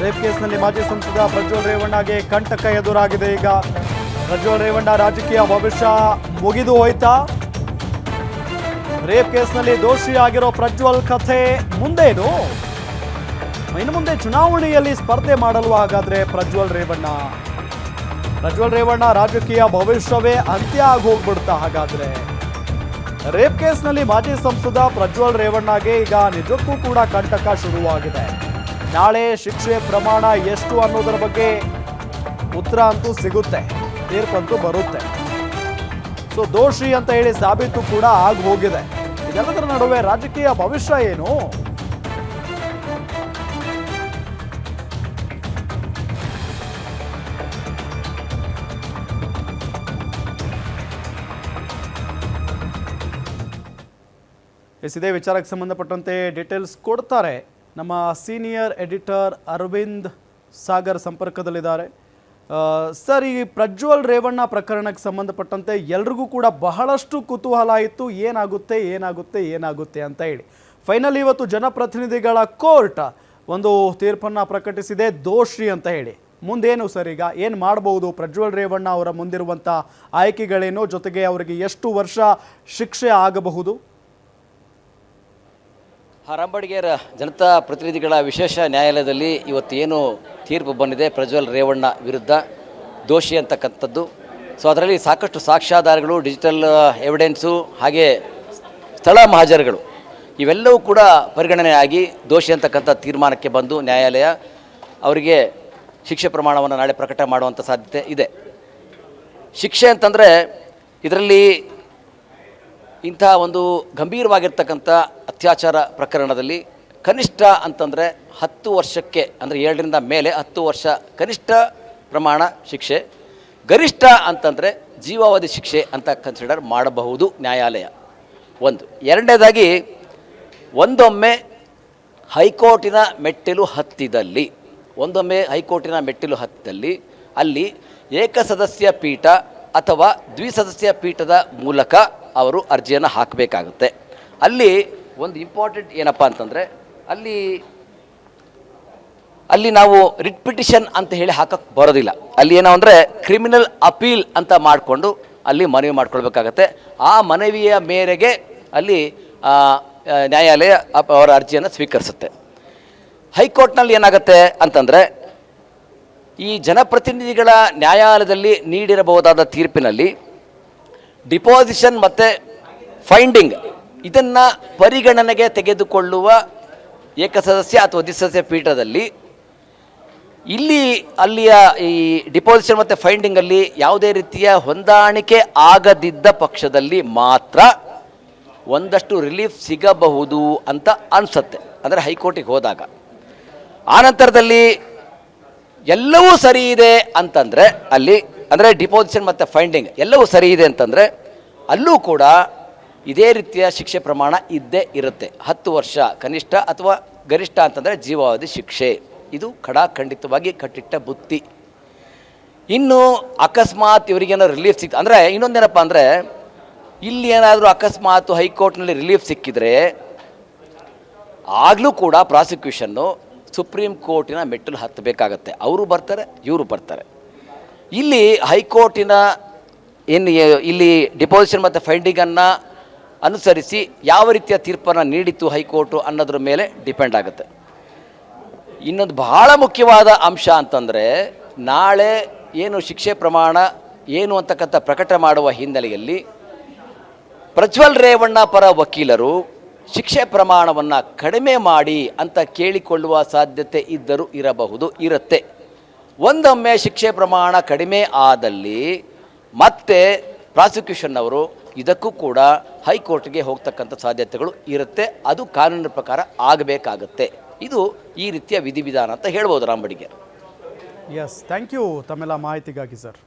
Rape ಕೇಸ್ನಲ್ಲಿ ಮಾಜಿ ಸಂಸದ ಪ್ರಜ್ವಲ್ ರೇವಣ್ಣಗೆ ಕಂಟಕ ಎದುರಾಗಿದೆ. ಈಗ ಪ್ರಜ್ವಲ್ ರೇವಣ್ಣ ರಾಜಕೀಯ ಭವಿಷ್ಯ ಮುಗಿದು ಹೋಯ್ತಾ? ರೇಪ್ ಕೇಸ್ನಲ್ಲಿ ದೋಷಿಯಾಗಿರೋ ಪ್ರಜ್ವಲ್ ಕಥೆ ಮುಂದೇನು? ಇನ್ನು ಮುಂದೆ ಚುನಾವಣೆಯಲ್ಲಿ ಸ್ಪರ್ಧೆ ಮಾಡಲು ಹಾಗಾದ್ರೆ ಪ್ರಜ್ವಲ್ ರೇವಣ್ಣ ರಾಜಕೀಯ ಭವಿಷ್ಯವೇ ಅಂತ್ಯ ಆಗಿ ಹೋಗ್ಬಿಡ್ತಾ? ಹಾಗಾದ್ರೆ ರೇಪ್ ಕೇಸ್ನಲ್ಲಿ ಮಾಜಿ ಸಂಸದ ಪ್ರಜ್ವಲ್ ರೇವಣ್ಣಗೆ ಈಗ ನಿಜಕ್ಕೂ ಕೂಡ ಕಂಟಕ ಶುರುವಾಗಿದೆ. ನಾಳೆ ಶಿಕ್ಷೆ ಪ್ರಮಾಣ ಎಷ್ಟು ಅನ್ನೋದರ ಬಗ್ಗೆ ಉತ್ತರ ಅಂತೂ ಸಿಗುತ್ತೆ, ತೀರ್ಪಂತೂ ಬರುತ್ತೆ. ಸೊ ದೋಷಿ ಅಂತ ಹೇಳಿ ಸಾಬೀತು ಕೂಡ ಆಗಿ ಹೋಗಿದೆ. ಇದೆಲ್ಲದರ ನಡುವೆ ರಾಜಕೀಯ ಭವಿಷ್ಯ ಏನು? ಇದೇ ವಿಚಾರಕ್ಕೆ ಸಂಬಂಧಪಟ್ಟಂತೆ ಡೀಟೇಲ್ಸ್ ಕೊಡ್ತಾರೆ ನಮ್ಮ ಸೀನಿಯರ್ ಎಡಿಟರ್ ಅರವಿಂದ್ ಸಾಗರ್ ಸಂಪರ್ಕದಲ್ಲಿದ್ದಾರೆ. ಸರ್, ಈ ಪ್ರಜ್ವಲ್ ರೇವಣ್ಣ ಪ್ರಕರಣಕ್ಕೆ ಸಂಬಂಧಪಟ್ಟಂತೆ ಎಲ್ರಿಗೂ ಕೂಡ ಬಹಳಷ್ಟು ಕುತೂಹಲ ಇತ್ತು, ಏನಾಗುತ್ತೆ ಅಂತ ಹೇಳಿ. ಫೈನಲ್ ಇವತ್ತು ಜನಪ್ರತಿನಿಧಿಗಳ ಕೋರ್ಟ್ ಒಂದು ತೀರ್ಪನ್ನು ಪ್ರಕಟಿಸಿದೆ, ದೋಷಿ ಅಂತ ಹೇಳಿ. ಮುಂದೇನು ಸರ್, ಈಗ ಏನು ಮಾಡಬಹುದು? ಪ್ರಜ್ವಲ್ ರೇವಣ್ಣ ಅವರ ಮುಂದಿರುವಂಥ ಆಯ್ಕೆಗಳೇನು, ಜೊತೆಗೆ ಅವರಿಗೆ ಎಷ್ಟು ವರ್ಷ ಶಿಕ್ಷೆ ಆಗಬಹುದು? ರಾಮಬಡಿಗೇರ ಜನತಾ ಪ್ರತಿನಿಧಿಗಳ ವಿಶೇಷ ನ್ಯಾಯಾಲಯದಲ್ಲಿ ಇವತ್ತು ಏನು ತೀರ್ಪು ಬಂದಿದೆ ಪ್ರಜ್ವಲ್ ರೇವಣ್ಣ ವಿರುದ್ಧ ದೋಷಿ ಅಂತಕ್ಕಂಥದ್ದು. ಸೊ ಅದರಲ್ಲಿ ಸಾಕಷ್ಟು ಸಾಕ್ಷ್ಯಾಧಾರಗಳು, ಡಿಜಿಟಲ್ ಎವಿಡೆನ್ಸು, ಹಾಗೆ ಸ್ಥಳ ಮಹಾಜರುಗಳು ಇವೆಲ್ಲವೂ ಕೂಡ ಪರಿಗಣನೆಯಾಗಿ ದೋಷಿ ಅಂತಕ್ಕಂಥ ತೀರ್ಮಾನಕ್ಕೆ ಬಂದು ನ್ಯಾಯಾಲಯ ಅವರಿಗೆ ಶಿಕ್ಷೆ ಪ್ರಮಾಣವನ್ನು ನಾಳೆ ಪ್ರಕಟ ಮಾಡುವಂಥ ಸಾಧ್ಯತೆ ಇದೆ. ಶಿಕ್ಷೆ ಅಂತಂದರೆ ಇದರಲ್ಲಿ ಇಂಥ ಒಂದು ಗಂಭೀರವಾಗಿರ್ತಕ್ಕಂಥ ಅತ್ಯಾಚಾರ ಪ್ರಕರಣದಲ್ಲಿ ಕನಿಷ್ಠ ಅಂತಂದರೆ 10 ವರ್ಷಕ್ಕೆ, ಅಂದರೆ 7ರಿಂದ ಮೇಲೆ 10 ವರ್ಷ ಕನಿಷ್ಠ ಪ್ರಮಾಣ ಶಿಕ್ಷೆ, ಗರಿಷ್ಠ ಅಂತಂದರೆ ಜೀವಾವಧಿ ಶಿಕ್ಷೆ ಅಂತ ಕನ್ಸಿಡರ್ ಮಾಡಬಹುದು ನ್ಯಾಯಾಲಯ. ಒಂದು. ಎರಡನೇದಾಗಿ, ಒಂದೊಮ್ಮೆ ಹೈಕೋರ್ಟಿನ ಮೆಟ್ಟಿಲು ಹತ್ತಿದಲ್ಲಿ ಅಲ್ಲಿ ಏಕಸದಸ್ಯ ಪೀಠ ಅಥವಾ ದ್ವಿಸದಸ್ಯ ಪೀಠದ ಮೂಲಕ ಅವರು ಅರ್ಜಿಯನ್ನು ಹಾಕಬೇಕಾಗುತ್ತೆ. ಅಲ್ಲಿ ಒಂದು ಇಂಪಾರ್ಟೆಂಟ್ ಏನಪ್ಪ ಅಂತಂದರೆ, ಅಲ್ಲಿ ನಾವು ರಿಟ್ ಪಿಟಿಷನ್ ಅಂತ ಹೇಳಿ ಹಾಕಕ್ಕೆ ಬರೋದಿಲ್ಲ. ಅಲ್ಲಿ ಏನೋ ಅಂದರೆ ಕ್ರಿಮಿನಲ್ ಅಪೀಲ್ ಅಂತ ಮಾಡಿಕೊಂಡು ಅಲ್ಲಿ ಮನವಿ ಮಾಡ್ಕೊಳ್ಬೇಕಾಗತ್ತೆ. ಆ ಮನವಿಯ ಮೇರೆಗೆ ಅಲ್ಲಿ ನ್ಯಾಯಾಲಯ ಅವರ ಅರ್ಜಿಯನ್ನು ಸ್ವೀಕರಿಸುತ್ತೆ. ಹೈಕೋರ್ಟ್ನಲ್ಲಿ ಏನಾಗುತ್ತೆ ಅಂತಂದರೆ, ಈ ಜನಪ್ರತಿನಿಧಿಗಳ ನ್ಯಾಯಾಲಯದಲ್ಲಿ ನೀಡಿರಬಹುದಾದ ತೀರ್ಪಿನಲ್ಲಿ ಡಿಪೋಸಿಷನ್ ಮತ್ತು ಫೈಂಡಿಂಗ್ ಇದನ್ನು ಪರಿಗಣನೆಗೆ ತೆಗೆದುಕೊಳ್ಳುವ ಏಕಸದಸ್ಯ ಅಥವಾ ದ್ವಿಸದಸ್ಯ ಪೀಠದಲ್ಲಿ ಅಲ್ಲಿಯ ಈ ಡಿಪೋಸಿಷನ್ ಮತ್ತು ಫೈಂಡಿಂಗಲ್ಲಿ ಯಾವುದೇ ರೀತಿಯ ಹೊಂದಾಣಿಕೆ ಆಗದಿದ್ದ ಪಕ್ಷದಲ್ಲಿ ಮಾತ್ರ ಒಂದಷ್ಟು ರಿಲೀಫ್ ಸಿಗಬಹುದು ಅಂತ ಅನಿಸುತ್ತೆ. ಅಂದರೆ ಹೈಕೋರ್ಟಿಗೆ ಹೋದಾಗ ಆನಂತರದಲ್ಲಿ ಎಲ್ಲವೂ ಸರಿ ಇದೆ ಅಂತಂದರೆ ಅಲ್ಲಿ, ಅಂದರೆ ಡಿಪೋಸಿಷನ್ ಮತ್ತು ಫೈಂಡಿಂಗ್ ಎಲ್ಲವೂ ಸರಿ ಇದೆ ಅಂತಂದರೆ ಅಲ್ಲೂ ಕೂಡ ಇದೇ ರೀತಿಯ ಶಿಕ್ಷೆ ಪ್ರಮಾಣ ಇದ್ದೇ ಇರುತ್ತೆ. 10 ವರ್ಷ ಕನಿಷ್ಠ ಅಥವಾ ಗರಿಷ್ಠ ಅಂತಂದರೆ ಜೀವಾವಧಿ ಶಿಕ್ಷೆ. ಇದು ಖಡಾಖಂಡಿತವಾಗಿ ಕಟ್ಟಿಟ್ಟ ಬುತ್ತಿ. ಇನ್ನು ಅಕಸ್ಮಾತ್ ಇವರಿಗೇನೋ ರಿಲೀಫ್ ಅಂದರೆ ಇನ್ನೊಂದೇನಪ್ಪ ಅಂದರೆ, ಇಲ್ಲಿ ಏನಾದರೂ ಅಕಸ್ಮಾತ್ ಹೈಕೋರ್ಟ್ನಲ್ಲಿ ರಿಲೀಫ್ ಸಿಕ್ಕಿದರೆ ಆಗಲೂ ಕೂಡ ಪ್ರಾಸಿಕ್ಯೂಷನ್ನು ಸುಪ್ರೀಂ ಕೋರ್ಟಿನ ಮೆಟ್ಟಲು ಹತ್ತಬೇಕಾಗತ್ತೆ. ಅವರು ಬರ್ತಾರೆ, ಇವರು ಬರ್ತಾರೆ. ಇಲ್ಲಿ ಹೈಕೋರ್ಟಿನ ಇಲ್ಲಿ ಡಿಪೋಸಿಷನ್ ಮತ್ತು ಫೈಂಡಿಂಗನ್ನು ಅನುಸರಿಸಿ ಯಾವ ರೀತಿಯ ತೀರ್ಪನ್ನು ನೀಡಿತು ಹೈಕೋರ್ಟು ಅನ್ನೋದ್ರ ಮೇಲೆ ಡಿಪೆಂಡ್ ಆಗುತ್ತೆ. ಇನ್ನೊಂದು ಬಹಳ ಮುಖ್ಯವಾದ ಅಂಶ ಅಂತಂದರೆ, ನಾಳೆ ಏನು ಶಿಕ್ಷೆ ಪ್ರಮಾಣ ಏನು ಅಂತಕ್ಕಂಥ ಪ್ರಕಟ ಮಾಡುವ ಹಿನ್ನೆಲೆಯಲ್ಲಿ ಪ್ರಜ್ವಲ್ ರೇವಣ್ಣ ಪರ ವಕೀಲರು ಶಿಕ್ಷೆ ಪ್ರಮಾಣವನ್ನು ಕಡಿಮೆ ಮಾಡಿ ಅಂತ ಕೇಳಿಕೊಳ್ಳುವ ಸಾಧ್ಯತೆ ಇರುತ್ತೆ. ಒಂದೊಮ್ಮೆ ಶಿಕ್ಷೆ ಪ್ರಮಾಣ ಕಡಿಮೆ ಆದಲ್ಲಿ ಮತ್ತೆ ಪ್ರಾಸಿಕ್ಯೂಷನ್ ಅವರು ಇದಕ್ಕೂ ಕೂಡ ಹೈಕೋರ್ಟ್ಗೆ ಹೋಗ್ತಕ್ಕಂಥ ಸಾಧ್ಯತೆಗಳು ಇರುತ್ತೆ. ಅದು ಕಾನೂನಿನ ಪ್ರಕಾರ ಆಗಬೇಕಾಗತ್ತೆ. ಇದು ಈ ರೀತಿಯ ವಿಧಿವಿಧಾನ ಅಂತ ಹೇಳ್ಬೋದು ರಾಮಬಡಿಗೆ. ಎಸ್, ಥ್ಯಾಂಕ್ ಯು ತಮ್ಮೆಲ್ಲ ಮಾಹಿತಿಗಾಗಿ ಸರ್.